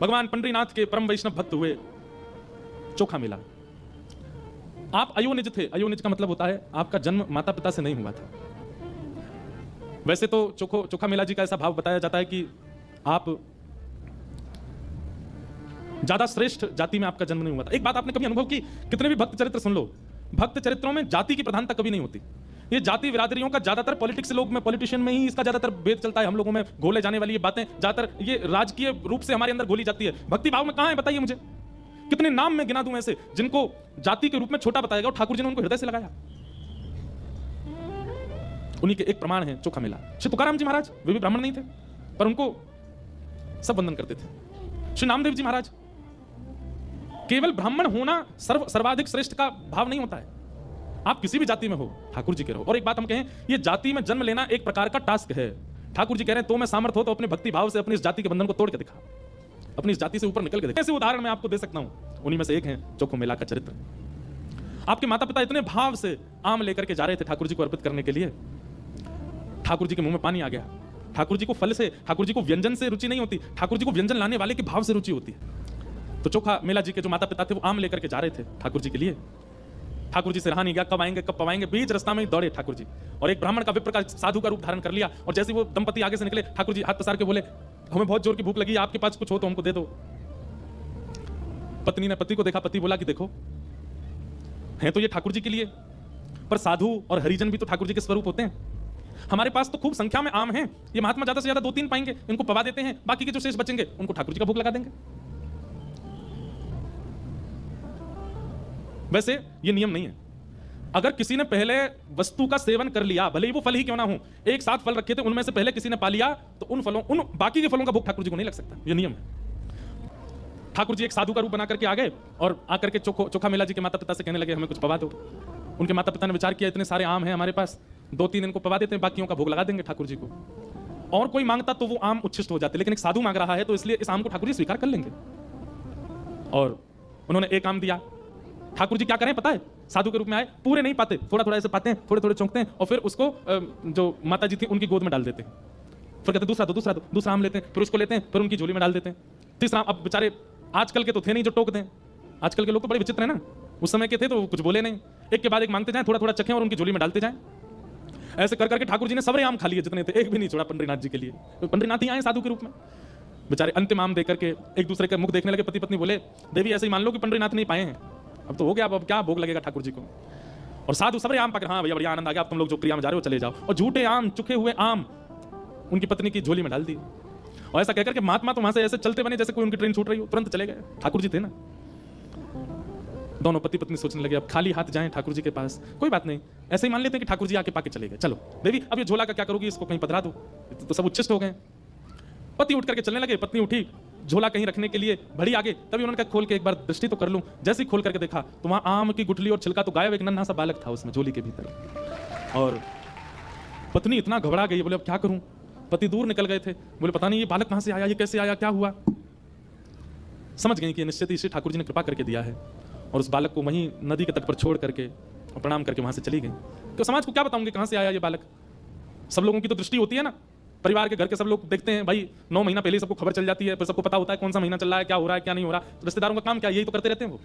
भगवान पंडरीनाथ के परम वैष्णव भक्त हुए, चोखा मिला। आप अयोनिज थे। अयोनिज का मतलब होता है आपका जन्म माता पिता से नहीं हुआ था। वैसे तो चोखा मेला जी का ऐसा भाव बताया जाता है कि आप ज्यादा श्रेष्ठ जाति में आपका जन्म नहीं हुआ था। एक बात आपने कभी अनुभव की, कितने भी भक्त चरित्र सुन लो, भक्त चरित्रों में जाति की प्रधानता कभी नहीं होती। ये जाति बिरादरियों का ज्यादातर पॉलिटिक्स लोग में, पॉलिटिशियन में ही इसका ज्यादातर भेद चलता है। हम लोगों में घोले जाने वाली ये बातें ज्यादातर ये राजकीय रूप से हमारे अंदर घोली जाती है। भक्ति भाव में कहां है बताइए मुझे? कितने नाम में गिना दूं ऐसे जिनको जाति के रूप में छोटा बताया गया और ठाकुर जी ने उनको हृदय से लगाया। उन्हीं के एक प्रमाण है चोखा मेला। श्री तुकाराम जी महाराज, वे भी ब्राह्मण नहीं थे पर उनको सब वंदन करते थे। श्री नामदेव जी महाराज, केवल ब्राह्मण होना सर्वाधिक श्रेष्ठ का भाव नहीं होता है। आप किसी भी जाति में हो, ठाकुर जी के रहो। और एक बात हम कहें, ये जाति में जन्म लेना एक प्रकार का टास्क है। ठाकुर जी कह रहे हैं तो मैं सामर्थ हो तो अपने भक्ति भाव से अपनी इस जाति के बंधन को तोड़ के दिखा, अपनी इस जाति से ऊपर निकल के दिखा। ऐसे उदाहरण मैं आपको दे सकता हूं, उन्हीं में से एक है चोखा मेला का चरित्र। आपके माता पिता इतने भाव से आम लेकर के जा रहे थे ठाकुर जी को अर्पित करने के लिए, ठाकुर जी के मुंह में पानी आ गया। ठाकुर जी को फल से, ठाकुर जी को व्यंजन से रुचि नहीं होती, ठाकुर जी को व्यंजन लाने वाले के भाव से रुचि होती है। तो चोखा मेला जी के जो माता पिता थे वो आम लेकर के जा रहे थे ठाकुर जी के लिए। ठाकुर जी से रहा नहीं गया, कब आएंगे कब पवाएंगे, बीच रास्ता में ही दौड़े ठाकुर जी और एक ब्राह्मण का, विप्र का, साधु का रूप धारण कर लिया। और जैसे वो दंपति आगे से निकले, ठाकुर जी हाथ पसार के बोले, हमें बहुत जोर की भूख लगी, आपके पास कुछ हो तो हमको दे दो। पत्नी ने पति को देखा, पति बोला कि देखो है तो ये ठाकुर जी के लिए, पर साधु और हरिजन भी तो ठाकुर जी के स्वरूप होते हैं। हमारे पास तो खूब संख्या में आम हैं, ये महात्मा ज्यादा से ज्यादा 2-3 पाएंगे, इनको पवा देते हैं, बाकी के जो शेष बचेंगे उनको ठाकुर जी का भोग लगा देंगे। वैसे ये नियम नहीं है। अगर किसी ने पहले वस्तु का सेवन कर लिया, भले ही वो फल ही क्यों ना हो, एक साथ फल रखे थे उनमें से पहले किसी ने पा लिया, तो उन बाकी के फलों का भोग ठाकुर जी को नहीं लग सकता। ये नियम है। ठाकुर जी एक साधु का रूप बना करके आ गए और आकर के चोखा मेला जी के माता पिता से कहने लगे, हमें कुछ पवा दो। उनके माता पिता ने विचार किया, इतने सारे आम हैं हमारे पास, 2-3 इनको पवा देते हैं, बाकियों का भोग लगा देंगे ठाकुर जी को। और कोई मांगता तो वो आम उच्छिष्ट हो जाते, लेकिन एक साधु मांग रहा है तो इसलिए इस आम को ठाकुर जी स्वीकार कर लेंगे। और उन्होंने एक आम दिया। ठाकुर जी क्या करें पता है? साधु के रूप में आए, पूरे नहीं पाते, थोड़ा थोड़ा ऐसे पाते हैं, थोड़े थोड़े चौंकते हैं और फिर उसको जो माता जी थी उनकी गोद में डाल देते हैं। फिर कहते दूसरा दो, दूसरा दो, दूसरा आम लेते हैं, फिर उसको लेते हैं, फिर उनकी झोली में डाल देते हैं। तीसरा, अब बेचारे आजकल के तो थे नहीं जो टोक दें, आजकल के लोग तो बड़े विचित्र है ना, उस समय के थे तो कुछ बोले नहीं, एक के बाद एक मांगते जाएं, थोड़ा थोड़ा चखें और उनकी झोली में डालते जाएं। ऐसे कर करके ठाकुर जी ने सारे आम खा लिए जितने थे, एक भी नहीं छोड़ा पंडरीनाथ जी के लिए। तो पंडरीनाथ ही आए साधु के रूप में, बेचारे अंतिम आम देकर के एक दूसरे के मुख देखने लगे। पति पत्नी बोले, देवी ऐसे ही मान लो कि पंडरीनाथ नहीं पाए हैं, अब तो हो गया, अब क्या भोग लगेगा ठाकुर जी को। और साधु सबरे आम पाकर, हाँ भैया बढ़िया आनंद आ गया, अब तुम लोग जो क्रिया में जा रहे हो चले जाओ। और झूठे आम, चुके हुए आम उनकी पत्नी की झोली में डाल दी। और ऐसा कहकर के महात्मा तो वहां से ऐसे चलते बने जैसे कोई उनकी ट्रेन छूट रही हो, तुरंत चले गए। ठाकुर जी थे ना। दोनों पति पत्नी सोचने लगे अब खाली हाथ जाएं ठाकुर जी के पास, कोई बात नहीं, ऐसे ही मान लेते हैं कि ठाकुर जी आके पाके चले गए। चलो देवी अब ये झोला का क्या करोगी, इसको कहीं पधरा दो, तो सब उच्छिष्ट हो गए। पति उठ करके चलने लगे, पत्नी उठी, झोला कहीं रखने के लिए बढ़ी आगे, तभी उन्होंने कहा खोल के एक बार दृष्टि तो कर लूं। जैसे ही खोल करके देखा तो वहां आम की गुठली और छिलका तो गायब, एक नन्हा सा बालक था उसमें झोली के भीतर। और पत्नी इतना घबरा गई, बोले अब क्या करूं। पति दूर निकल गए थे, बोले पता नहीं ये बालक कहां से आया, ये कैसे आया, क्या हुआ। समझ गई कि निश्चित ही श्री ठाकुर जी ने कृपा करके दिया है, और उस बालक को वहीं नदी के तट पर छोड़ करके और प्रणाम करके वहां से चली गई। तो समाज को क्या बताऊंगे कहां से आया ये बालक। सब लोगों की तो दृष्टि होती है ना, परिवार के घर के सब लोग देखते हैं भाई, 9 महीना पहले सबको खबर चल जाती है, फिर सबको पता होता है कौन सा महीना चल रहा है, क्या हो रहा है क्या नहीं हो रहा। रिश्तेदारों का काम क्या, यही तो करते रहते हैं वो।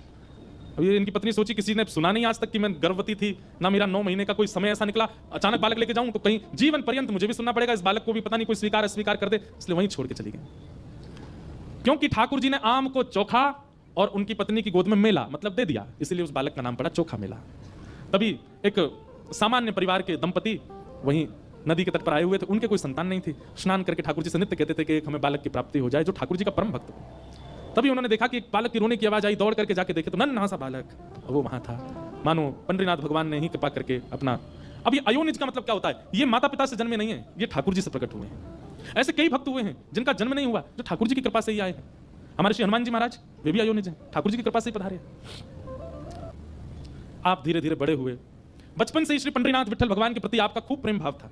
अब ये इनकी पत्नी सोची, किसी ने सुना नहीं आज तक कि मैं गर्भवती थी, ना मेरा 9 महीने का कोई समय ऐसा निकला, अचानक बालक लेके जाऊं तो कहीं जीवन पर्यंत मुझे भी सुनना पड़ेगा, इस बालक को भी पता नहीं कोई स्वीकार अस्वीकार कर दे, इसलिए वहीं छोड़ के चली गई। क्योंकि ठाकुर जी ने आम को चोखा और उनकी पत्नी की गोद में मेला मतलब दे दिया, इसलिए उस बालक का नाम पड़ा चोखा मेला। तभी एक सामान्य परिवार के दंपति वहीं नदी के तट पर आए हुए थे, उनके कोई संतान नहीं थी। स्नान करके ठाकुर जी से नित्य कहते थे कि एक हमें बालक की प्राप्ति हो जाए जो ठाकुर जी का परम भक्त हो। तभी उन्होंने देखा कि एक बालक की रोने की आवाज आई, दौड़ करके जाके देखे तो नन्हा सा बालक वो वहां था, मानो पंडरीनाथ भगवान ने ही कृपा करके अपना। अब ये अयोनिज का मतलब क्या होता है, ये माता पिता से जन्मे नहीं है, ये ठाकुर जी से प्रकट हुए हैं। ऐसे कई भक्त हुए हैं जिनका जन्म नहीं हुआ, जो ठाकुर जी की कृपा से ही आए हैं। हमारे श्री हनुमान जी महाराज वे भी अयोनिज हैं, ठाकुर जी की कृपा से ही पधारे। आप धीरे धीरे बड़े हुए, बचपन से ही श्री पंडरीनाथ विठल भगवान के प्रति आपका खूब प्रेम भाव था।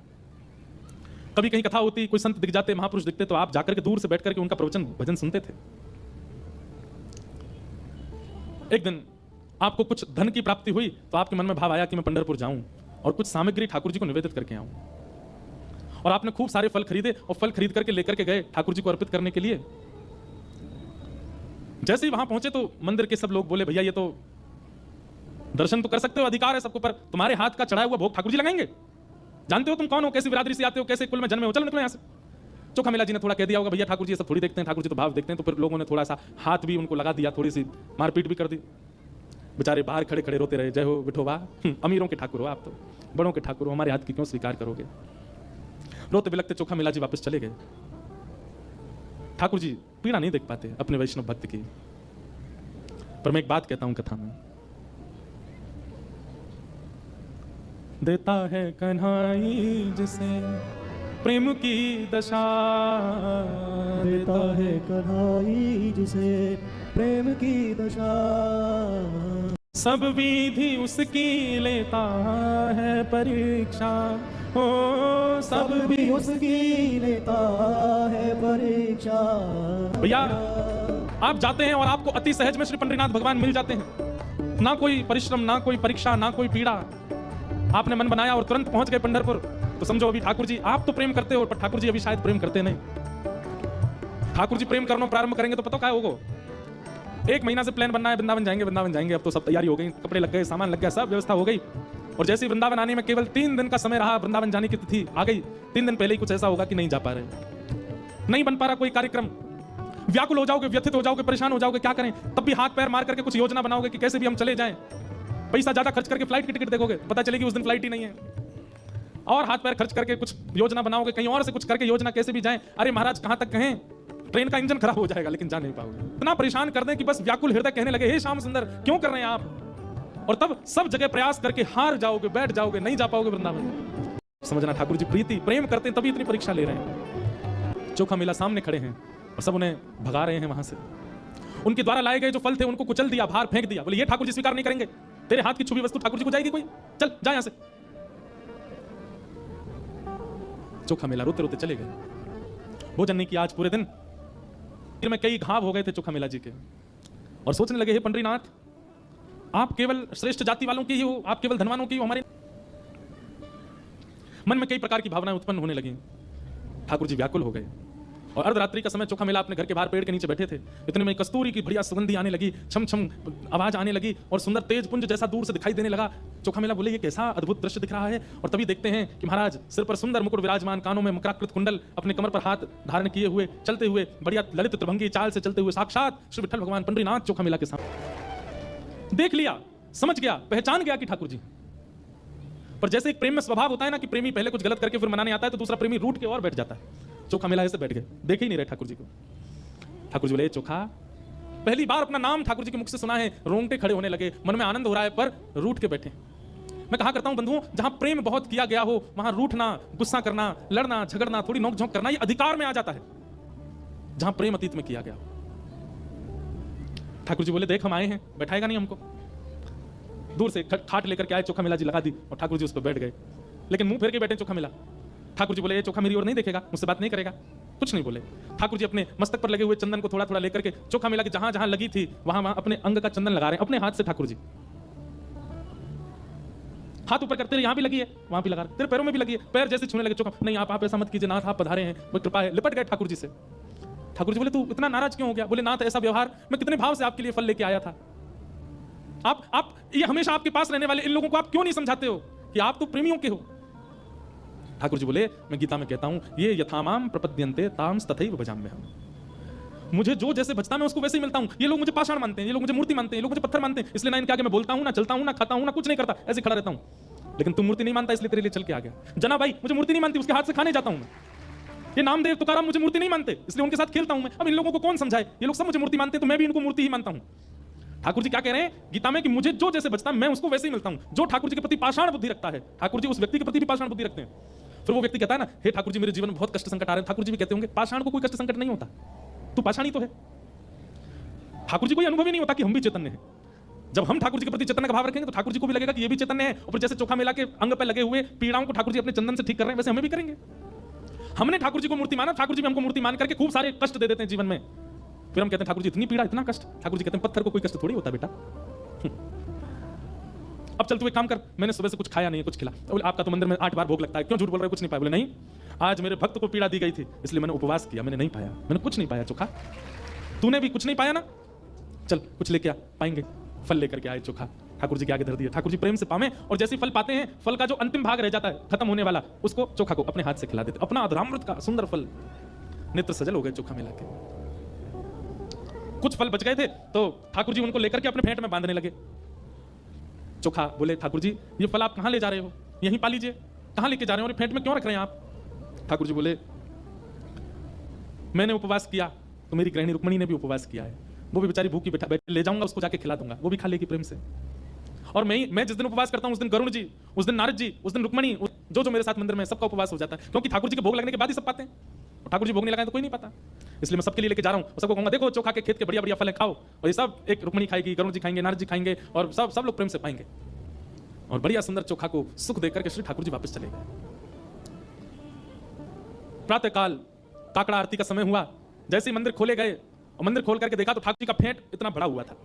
कभी कहीं कथा होती, कोई संत दिख जाते, महापुरुष दिखते, तो आप जाकर के दूर से बैठ करके उनका प्रवचन भजन सुनते थे। एक दिन आपको कुछ धन की प्राप्ति हुई तो आपके मन में भाव आया कि मैं पंढरपुर जाऊं और कुछ सामग्री ठाकुर जी को निवेदित करके आऊं। और आपने खूब सारे फल खरीदे और फल खरीद करके लेकर के गए ठाकुर जी को अर्पित करने के लिए। जैसे ही वहां पहुंचे तो मंदिर के सब लोग बोले भैया ये तो दर्शन तो कर सकते हो, अधिकार है सबको, पर तुम्हारे हाथ का चढ़ाया हुआ भोग ठाकुर जी लगाएंगे? जानते हो तुम कौन हो, कैसी बिरादरी से आते हो, कैसे कुल में जन्मे हो, चलो निकलो यहाँ से। चोखा मेला जी ने थोड़ा कह दिया होगा भैया ठाकुर जी ये सब थोड़ी देखते हैं, ठाकुर जी तो भाव देखते हैं, तो फिर लोगों ने थोड़ा सा हाथ भी उनको लगा दिया, थोड़ी सी मारपीट भी कर दी। बेचारे बाहर खड़े खड़े रोते रहे, जय हो विठोबा, अमीरों के ठाकुर हो आप, तो बड़ों के ठाकुर हो, हमारे हाथ की क्यों स्वीकार करोगे। रोते बिलखते चोखा मेला जी वापस चले गए। ठाकुर जी पीड़ा नहीं देख पाते अपने वैष्णव भक्त की। पर मैं एक बात कहता हूं कथा में, देता है कन्हाई जिसे प्रेम की दशा, देता है कन्हाई जिसे प्रेम की दशा, सब विधि उसकी लेता है परीक्षा, हो सब भी उसकी लेता है परीक्षा। भैया आप जाते हैं और आपको अति सहज में श्री पंडरीनाथ भगवान मिल जाते हैं, ना कोई परिश्रम, ना कोई परीक्षा, ना कोई पीड़ा। आपने मन बनाया और तुरंत पहुंच गए पंढरपुर, तो समझो अभी ठाकुर जी, आप तो प्रेम करते हो पर ठाकुर जी अभी शायद प्रेम करते नहीं। ठाकुर जी प्रेम करना प्रारंभ करेंगे तो पता क्या होगा, 1 महीना से प्लान बनना है वृंदावन जाएंगे, वृंदावन जाएंगे। अब तो सब तैयारी हो गई, कपड़े लग गए, सामान लग गया, सब व्यवस्था हो गई। और जैसे ही वृंदावन आने में केवल 3 दिन का समय रहा, वृंदावन जाने की तिथि आ गई। 3 दिन पहले ही कुछ ऐसा होगा कि नहीं जा पा रहे, नहीं बन पा रहा कोई कार्यक्रम। व्याकुल हो जाओगे, व्यथित हो जाओगे, परेशान हो जाओगे, क्या करें। तब भी हाथ पैर मार करके कुछ योजना बनाओगे कि कैसे भी हम चले जाएं। पैसा ज्यादा खर्च करके फ्लाइट की टिकट देखोगे, पता चलेगी उस दिन फ्लाइट ही नहीं है। और हाथ पैर खर्च करके कुछ योजना बनाओगे, कहीं और से कुछ करके योजना कैसे भी जाएं। अरे महाराज कहां तक कहें, ट्रेन का इंजन खराब हो जाएगा लेकिन जा नहीं पाओगे। इतना परेशान कर दें कि बस व्याकुल हृदय कहने लगे हे श्याम सुंदर क्यों कर रहे हैं आप। और तब सब जगह प्रयास करके हार जाओगे, बैठ जाओगे, नहीं जा पाओगे वृंदावन। समझना ठाकुर जी प्रीति प्रेम करते हैं तभी इतनी परीक्षा ले रहे हैं। चोखा मेला सामने खड़े हैं और सब उन्हें भगा रहे हैं वहां से। उनके द्वारा लाए गए जो फल थे उनको कुचल दिया, बाहर फेंक दिया। बोले ये ठाकुर जी स्वीकार नहीं करेंगे, तेरे हाथ की छुपी वस्तु ठाकुर जी को जाएगी कोई, चल जा यहां से। चोखा मेला रोते रोते चले गए। भोजन नहीं किया आज पूरे दिन। फिर में कई घाव हो गए थे चोखा मेला जी के और सोचने लगे हे पंडरीनाथ, आप केवल श्रेष्ठ जाति वालों की ही हो, आप केवल धनवानों की ही हो। हमारे मन में कई प्रकार की भावनाएं उत्पन्न होने लगी। ठाकुर जी व्याकुल हो गए और अर्धरात्रि का समय चोखा मेला अपने घर के बाहर पेड़ के नीचे बैठे थे। इतने में कस्तूरी की बढ़िया सुगंधी आने लगी, छम छम आवाज आने लगी और सुंदर तेज पुंज जैसा दूर से दिखाई देने लगा। चोखा मेला बोले ये कैसा अद्भुत दृश्य दिख रहा है। और तभी देखते हैं कि महाराज सिर पर सुंदर मुकुट विराजमान, कानों में मकराकृत कुंडल, अपने कमर पर हाथ धारण किए हुए चलते हुए बढ़िया ललित त्रिभंगी चाल से चलते हुए साक्षात श्री विठ्ठल भगवान पंडरीनाथ चोखा मेला के सामने। देख लिया, समझ गया, पहचान गया कि ठाकुर जी। पर जैसे एक प्रेम में स्वभाव होता है ना कि प्रेमी पहले कुछ गलत करके फिर मनाने आता है तो दूसरा प्रेमी रूठ के और बैठ जाता है। चोखा मेला ऐसे बैठ गए, देखे ही नहीं रहे ठाकुर जी को। ठाकुर जी बोले चोखा, पहली बार अपना नाम ठाकुर जी के मुख से सुना है, रोंगटे खड़े होने लगे, मन में आनंद हो रहा है पर रूठ के बैठे। मैं कहा करता हूं बंधुओं, जहां प्रेम बहुत किया गया हो वहां रूठना, गुस्सा करना, लड़ना, झगड़ना, थोड़ी नोक-झोंक करना ये अधिकार में आ जाता है, जहां प्रेम अतीत में किया गया हो। ठाकुर जी बोले देख हम आए हैं, बैठाएगा नहीं हमको। दूर से खाट लेकर के आए, चोखा मेला जी लगा दी और ठाकुर जी उस पर बैठ गए, लेकिन मुंह फेर के बैठे चोखा मेला। ठाकुर जी बोले ये चोखा मेरी ओर नहीं देखेगा, मुझसे बात नहीं करेगा, कुछ नहीं बोले। ठाकुर जी अपने मस्तक पर लगे हुए चंदन को थोड़ा थोड़ा लेकर के चोखा मेला के जहां जहां लगी थी वहां वहां अपने अंग का चंदन लगा रहे हैं अपने हाथ से। ठाकुर जी हाथ ऊपर करते रहे, यहां भी लगी है, वहां भी लगा रहे, तेरे पैरों में भी लगी है, पैर जैसे छूने लगे। चोखा नहीं आप ऐसा मत कीजिए नाथ, आप पधारे हैं, वो कृपा है। लिपट गए ठाकुर जी से। ठाकुर जी बोले तू इतना नाराज क्यों हो गया। बोले नाथ ऐसा व्यवहार, मैं कितने भाव से आपके लिए फल लेके आया था। आप ये हमेशा आपके पास रहने वाले इन लोगों को आप क्यों नहीं समझाते हो कि आप तो प्रेमियों के हो। ठाकुर जी बोले मैं गीता में कहता हूं ये यथामाम प्रपद्यन्ते ताम तथैव भजाम्यहम्, मुझे जो जैसे बचता मैं उसको वैसे ही मिलता हूं। ये लोग मुझे पाषाण मानते हैं, ये लोग मुझे मूर्ति मानते हैं, ये लोग मुझे पत्थर मानते हैं, इसलिए ना इनके आगे मैं बोलता हूं, ना चलता हूं, ना खाता हूं, ना कुछ नहीं करता, ऐसे खड़ा रहता हूं। लेकिन तुम मूर्ति नहीं मानता इसलिए तेरे लिए चल के आ गया। जना भाई मुझे मूर्ति नहीं मानती, उसके हाथ से खाने जाता हूं मैं। ये नामदेव तुकाराम मुझे मूर्ति नहीं मानते, इसलिए उनके साथ खेलता हूं मैं। अब इन लोगों को कौन समझाए, ये लोग सब मुझे मूर्ति मानते हैं तो मैं भी इनको मूर्ति ही मानता हूं। ठाकुर जी क्या कह रहे हैं गीता में कि मुझे जो जैसे बचता मैं उसको वैसे ही मिलता हूं। जो ठाकुर जी के प्रति पाषाण बुद्धि रखता है, ठाकुर जी उस व्यक्ति के प्रति भी पाषाण बुद्धि रखते हैं। फिर वो व्यक्ति कहता है ना हे ठाकुर जी मेरे जीवन में बहुत कष्ट संकट आ रहे हैं, ठाकुर जी भी कहते होंगे पाषाण को कोई कष्ट संकट नहीं होता, तू पाषाण ही तो है। ठाकुर जी को अनुभव ही नहीं होता कि हम भी चैतन्य हैं। जब हम ठाकुर जी के प्रति चैतन्य का भाव रखेंगे तो ठाकुर जी को भी लगेगा कि ये भी चैतन्य है। और जैसे चोखा मेला के अंग पर लगे हुए पीड़ाओं को ठाकुर जी अपने चंदन से ठीक कर रहे हैं, वैसे हमें भी करेंगे। हमने ठाकुर जी को मूर्ति माना, ठाकुर जी भी हमको मूर्ति मान करके खूब सारे कष्ट दे देते हैं जीवन में। फिर हम कहते हैं ठाकुर जी इतनी पीड़ा, इतना कष्ट। ठाकुर जी कहते हैं पत्थर को कोई कष्ट थोड़ी होता बेटा। अब चल तू एक काम कर, मैंने सुबह से कुछ खाया नहीं है, कुछ खिला। बोले आपका तो मंदिर में 8 बार भोग लगता है, क्यों झूठ बोल रहे हो, कुछ नहीं पाया। बोले नहीं आज मेरे भक्त को पीड़ा दी गई थी इसलिए मैंने उपवास किया, मैंने नहीं पाया, मैंने कुछ नहीं पाया चोखा। तूने भी कुछ नहीं पाया ना, चल कुछ लेके आ, पाएंगे। फल लेकर के आए, चोखा ठाकुर जी के आगे धर दिया। ठाकुर जी प्रेम से पावे और जैसे फल पाते हैं, फल का जो अंतिम भाग रह जाता है खत्म होने वाला, उसको चोखा को अपने हाथ से खिला देते। अपना अधरामृत का सुंदर फल, नेत्र सजल हो गए चोखा मिला के। कुछ फल बच गए थे तो ठाकुर जी उनको लेकर के अपने फेंट में बांधने लगे। चोखा बोले, ठाकुर जी ये फल आप कहां ले जा रहे हो? यहीं पा लीजिए। कहां लेके जा रहे हो? और फेंट में क्यों रख रहे हैं आप? ठाकुर जी बोले, मैंने उपवास किया तो मेरी गृहिणी रुक्मणी ने भी उपवास किया है, वो भी बेचारी भूखी बैठा ले जाऊंगा, उसको जाके खिला दूंगा, वो भी खा लेगी प्रेम से। और मैं जिस दिन उपवास करता हूं उस दिन गरुण जी, उस दिन नारद जी, उस दिन रुक्मणी, जो मेरे साथ मंदिर में, सबका उपवास हो जाता है, क्योंकि ठाकुर जी के भोग लगने के बाद ही सब पाते हैं। ठाकुर जी भोग नहीं लगाए तो कोई नहीं पाता, इसलिए मैं सबके लिए लेके जा रहा हूं। सबको कहूंगा देखो चोखा के खेत के बढ़िया बढ़िया फल खाओ, और ये सब एक रुक्मणी खाएगी, गरुण जी खाएंगे, नारद जी खाएंगे, और सब लोग प्रेम से पाएंगे। और बढ़िया सुंदर चोखा को सुख देकर के श्री ठाकुर जी वापस चले गए। प्रातःकाल काकड़ा आरती का समय हुआ, जैसे ही मंदिर खोले गए और मंदिर खोल करके देखा तो ठाकुर जी का फेंट इतना बड़ा हुआ था।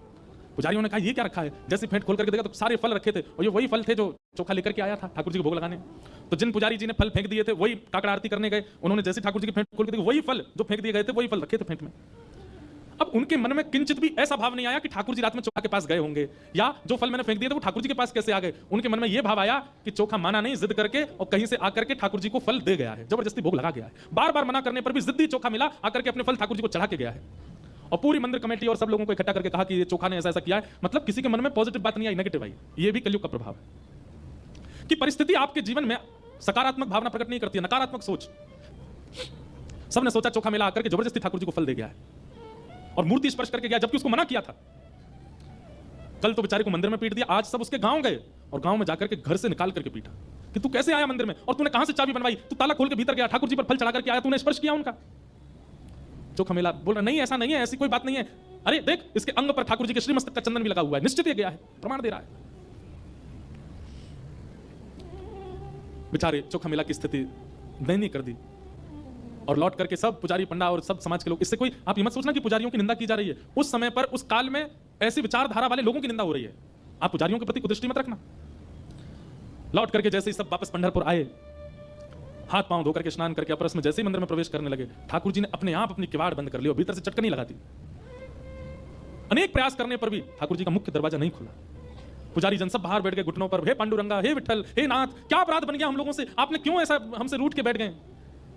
पुजारियों ने कहा ये क्या रखा है? जैसे फेंट खोल करके देखा तो सारे फल रखे थे, और ये वही फल थे जो चोखा लेकर के आया था ठाकुर जी को भोग लगाने। तो जिन पुजारी जी ने फल फेंक दिए थे वही काकड़ा आरती करने गए, उन्होंने जैसे ठाकुर जी के फेंट खोल के देखा वही फल जो फेंक दिए गए थे वही फल रखे थे फेंट में। अब उनके मन में किंचित भी ऐसा भाव नहीं आया कि ठाकुर जी रात में चोखा के पास गए होंगे, या जो फल मैंने फेंक दिए थे वो ठाकुर जी के पास कैसे आ गए। उनके मन में यह भाव आया कि चोखा माना नहीं, जिद करके और कहीं से आकर के ठाकुर जी को फल दे गया है, जबरदस्ती भोग लगा गया है। बार बार मना करने पर भी जिद्दी चोखा मिला, आकर के अपने फल ठाकुर जी को चढ़ा के गया है। और पूरी मंदिर कमेटी और सब लोगों को इकट्ठा करके कहा कि ये चोखा ने ऐसा ऐसा किया है। मतलब किसी के मन में पॉजिटिव बात नहीं आई, नेगेटिव आई। ये भी कलयुग का प्रभाव है कि परिस्थिति आपके जीवन में सकारात्मक भावना प्रकट नहीं करती है, नकारात्मक सोच। सबने सोचा चोखा मिला आकर के जबरदस्ती ठाकुर जी को फल दे गया है और मूर्ति स्पर्श करके गया, जबकि उसको मना किया था। कल तो बेचारे को मंदिर में पीट दिया, आज सब उसके गांव गए और गांव में जाकर के घर से निकाल करके पीटा कि तू कैसे आया मंदिर में, और तूने कहां से चाबी बनवाई, तू ताला खोल के भीतर गया, ठाकुर जी पर फल चढ़ा करके आया, तूने स्पर्श किया उनका। चोखा मिला बोल रहा नहीं ऐसा नहीं है, ऐसी कोई बात नहीं है। अरे देख इसके अंग पर ठाकुर जी के श्रीमस्तक का चंदन भी लगा हुआ है, निश्चित ये गया है, प्रमाण दे रहा है। बेचारे चोखा मिला की स्थिति दयनीय कर दी और लौट करके सब पुजारी पंडा और सब समाज के लोग, इससे कोई आप ये मत सोचना कि पुजारियों की निंदा की जा रही है। उस समय पर उस काल में ऐसी विचारधारा वाले लोगों की निंदा हो रही है, आप पुजारियों के प्रति कुदृष्टि मत रखना। लौट करके जैसे ही सब वापस पंढरपुर आए, हाथ पांव धोकर के स्नान करके अपरस में जैसे ही मंदिर में प्रवेश करने लगे, ठाकुर जी ने अपने आप अपनी किवाड़ बंद कर ली और भीतर से चटकनी लगा दी। अनेक प्रयास करने पर भी ठाकुर जी का मुख्य दरवाजा नहीं खुला। पुजारी जन सब बाहर बैठ गए घुटनों पर, हे पांडुरंगा, हे विठल, हे नाथ, क्या अपराध बन गया हम लोगों से, आपने क्यों ऐसा हमसे रूठ के बैठ गए।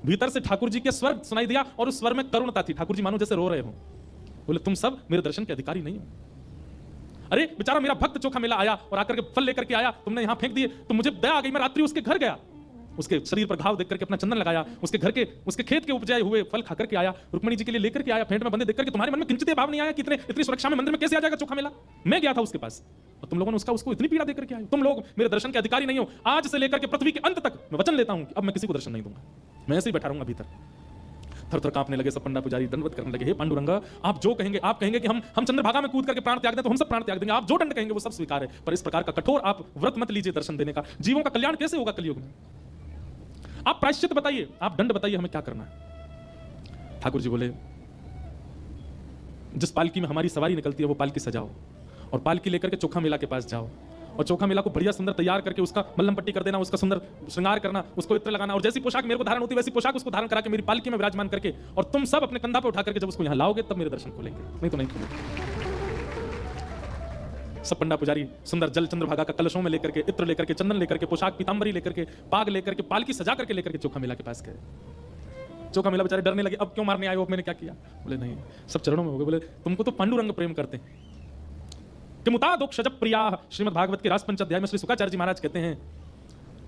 भीतर से ठाकुर जी के स्वर सुनाई दिया और उस स्वर में करुणता थी। ठाकुर जी मानो जैसे रो रहे हो, बोले तुम सब मेरे दर्शन के अधिकारी नहीं हो। अरे बेचारा मेरा भक्त चोखा मिला आया और आकर के फल लेकर के आया, तुमने यहां फेंक दिए, तो मुझे दया आ गई, मैं रात्रि उसके घर गया, उसके शरीर पर घाव देख करके अपना चंदन लगाया, उसके घर के उसके खेत के उपजाए हुए फल खाकर के आया, रुक्मणी जी के लिए लेकर के आया, फेंट में बंदे देख करके तुम्हारे मन में किंचित भाव नहीं आया कि इतनी सुरक्षा में मंदिर में कैसे आ जाएगा चोखा मिला। मैं गया था उसके पास और तुम लोगों ने उसको इतनी पीड़ा देकर के आए। तुम लोग मेरे दर्शन के अधिकारी नहीं हो। आज से लेकर के पृथ्वी के अंत तक मैं वचन लेता हूं कि अब मैं किसी को दर्शन नहीं दूंगा, मैं ऐसे ही बैठा रहूंगा भीतर। थर थर कांपने लगे सब पंडा पुजारी, दंडवत करने लगे, हे पांडुरंगा, आप जो कहेंगे, आप कहेंगे कि हम चंद्रभागा में कूद करके प्राण त्याग दें तो हम सब प्राण त्याग देंगे, आप जो दंड कहेंगे वो सब स्वीकार है, पर इस प्रकार का कठोर आप व्रत मत लीजिए दर्शन देने का। जीवों का कल्याण कैसे होगा कलयुग में? आप प्रायश्चित बताइए, आप दंड बताइए, हमें क्या करना है। ठाकुर जी बोले जिस पालकी में हमारी सवारी निकलती है वो पालकी सजाओ और पालकी लेकर के चोखा मेला के पास जाओ और चोखा मेला को बढ़िया सुंदर तैयार करके उसका मल्लम पट्टी कर देना, उसका सुंदर श्रृंगार करना, उसको इत्र लगाना और जैसी पोशाक मेरे को धारण होती है वैसी पोशाक उसको धारण करा के मेरी पालकी में विराजमान करके, और तुम सब अपने कंधा पे उठा करके जब उसको यहां लाओगे तब मेरे दर्शन खोलेंगे, नहीं तो नहीं खोलेंगे। सब पंडा पुजारी सुंदर जल चंद्रभागा का कलशों में लेकर के, इत्र लेकर के, चंदन लेकर के, पोशाक पीतांबरी लेकर के, पाग लेकर के, पालकी सजा करके लेकर के चोखा मेला के पास गए। चोखा मेला बेचारे डरने लगे, अब क्यों मारने आए हो, मैंने क्या किया। बोले नहीं, सब चरणों में हो गए, बोले तुमको तो पांडुरंग प्रेम करते हैं। किमुतादोक्षज प्रिया, श्रीमद् भागवत के रास पंच अध्याय में श्री शुकाचार्य जी महाराज कहते हैं,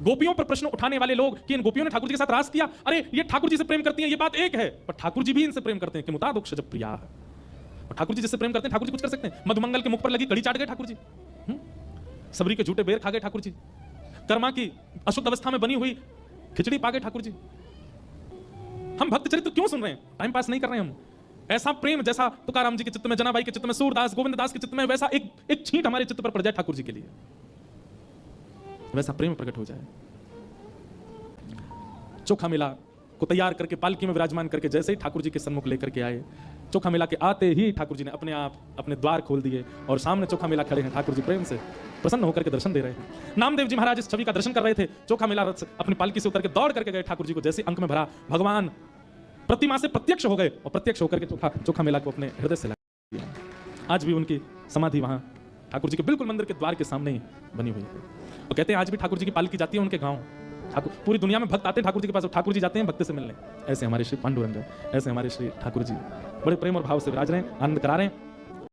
गोपियों पर प्रश्न उठाने वाले लोग कि इन गोपियों ने ठाकुर जी के साथ रास किया, अरे ये ठाकुर जी से प्रेम करती हैं, ये बात एक है, पर ठाकुर जी भी इनसे प्रेम करते हैं। किमुतादोक्षज प्रिया, और ठाकुर जी जिससे प्रेम करते हैं ठाकुर जी कुछ कर सकते हैं। मधुमंगल के मुख पर लगी कड़ी चाट गए ठाकुर जी, सबरी के झूठे बेर खा गए ठाकुर जी, कर्मा की अशुद्ध अवस्था में बनी हुई खिचड़ी पा गए ठाकुर जी। हम भक्त चरित्र क्यों सुन रहे हैं? टाइम पास नहीं कर रहे हैं हम। ऐसा प्रेम जैसा तुकाराम जी के चित्त में, जनाबाई के चित्त में, सूरदास गोविंद दास के चित्त में, वैसा एक छींट हमारे चित्त पर पड़ जाए ठाकुर जी के लिए, वैसा प्रेम प्रकट हो जाए। चोखा मेला को तैयार करके पालकी में विराजमान करके जैसे ही ठाकुर जी के सन्मुख लेकर के आए, चोखा मेला के आते ही ठाकुर जी ने अपने आप अपने द्वार खोल दिए और सामने चोखा मेला खड़े हैं। ठाकुर जी प्रेम से प्रसन्न होकर के दर्शन दे रहे हैं। नामदेव जी महाराज इस छवि का दर्शन कर रहे थे। चोखा मेला रथ अपनी पालकी से उतर के दौड़ करके गए ठाकुर जी को जैसे अंक में भरा, भगवान प्रतिमा से प्रत्यक्ष हो गए और प्रत्यक्ष होकर के चोखा मेला को अपने हृदय से लगा दिया। आज भी उनकी समाधि वहाँ ठाकुर जी के बिल्कुल मंदिर के द्वार के सामने ही बनी हुई है। और कहते हैं आज भी ठाकुर जी की पालकी जाती है उनके गाँव। ठाकुर पूरी दुनिया में भक्त आते हैं ठाकुर जी के पास, ठाकुर जी जाते हैं भक्त से मिलने। ऐसे हमारे श्री पांडुरंग, ऐसे हमारे श्री ठाकुर जी बड़े प्रेम और भाव से विराज रहे हैं, आनंद करा रहे हैं।